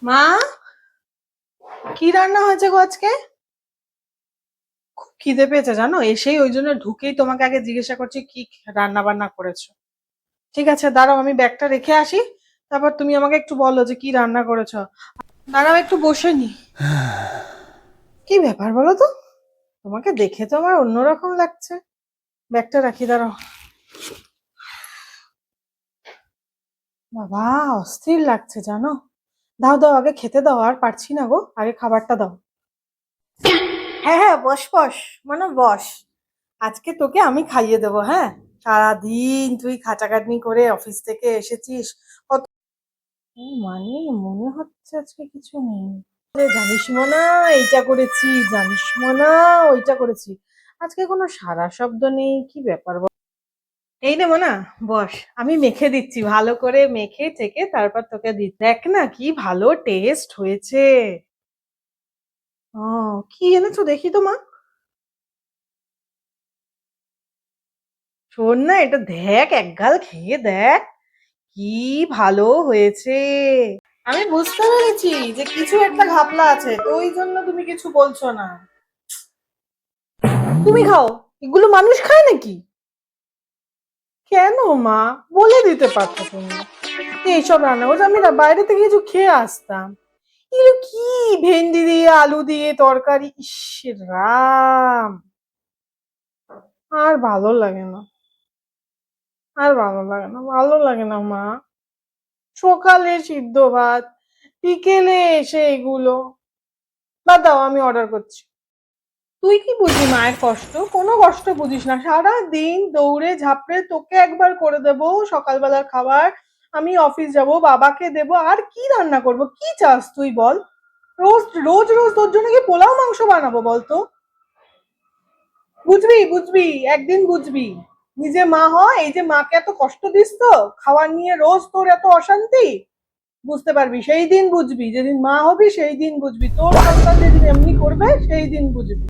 মা, কি রান্না হয়েছে গো আজকে? খুব খিদে পেয়েছে জানো, এসেই ওই জন্য ঢুকেই তোমাকে আগে জিজ্ঞাসা করছি কি রান্না বান্না করেছো। ঠিক আছে, দাঁড়াও আমি ব্যাগটা রেখে আসি, তারপর তুমি আমাকে একটু বলো যে কি রান্না করেছো। দাঁড়াও একটু বসে নি। কি ব্যাপার বলো তো, তোমাকে দেখে তো আমার অন্যরকম লাগছে। ব্যাগটা রাখি, দাঁড়াও। বাবা, অস্থির লাগছে জানো। দাও দাও, আগে খেতে দাও, আর পারছি না গো, আগে খাবারটা দাও। হ্যাঁ হ্যাঁ, বস বস, মানে বস। আজকে তোকে আমি খাইয়ে দেবো, হ্যাঁ। সারাদিন তুই খাটাখাটনি করে অফিস থেকে এসেছিস। কত মানে, মনে হচ্ছে আজকে কিছু নেই। আরে জানিস না, এইটা করেছি, জানিস না, ওইটা করেছি। আজকে কোনো সারা শব্দ নেই, কি ব্যাপার বল? এই রে মনা, বস। আমি মেখে দিচ্ছি, ভালো করে মেখে টেকে তারপর তোকে দিই, দেখ না কি ভালো টেস্ট হয়েছে। ও, কি এনেছো দেখি তো মা। শোন না, এটা দেখ, একগাল খেয়ে দেখ, কি ভালো হয়েছে। আমি বুঝতে পেরেছি যে কিছু একটা ঘাপলা আছে, তো ওই জন্য তুমি কিছু বলছো না। তুমি খাও, এগুলো মানুষ খায় নাকি? কেন মা, বলে দিতে পারতো তুমি। এইসব রান্না করছো, আমি না বাইরে থেকে কিছু খেয়ে আসতাম। এগুলো কি, ভেন্ডি দিয়ে আলু দিয়ে তরকারি, ইস রাম, আর ভালো লাগে না। আর ভালো লাগে না, ভালো লাগে না মা। সকালে সিদ্ধ ভাত, বিকেলে এসে এগুলো। বাদ দাও, আমি অর্ডার করছি। তুই কি বুঝবি মায়ের কষ্ট? কোনো কষ্ট বুঝিস না, সারা দিন দৌড়ে ঝাঁপড়ে তোকে একবার করে দেবো সকালবেলার খাবার। আমি অফিস যাব, বাবাকে দেবো, আর কি রান্না করব? কি চাস তুই বল? রোজ রোজ রোজ তোর জন্য কি পোলাও মাংস বানাবো বলতো? বুঝবি বুঝবি, একদিন বুঝবি। নিজে মা হয়, এই যে মাকে এত কষ্ট দিস তো, খাবার নিয়ে রোজ তোর এত অশান্তি। বুঝতে পারবি সেই দিন, বুঝবি যেদিন মা হবি সেই দিন বুঝবি, তোর সন্তান যেদিন এমনি করবে সেই দিন বুঝবি।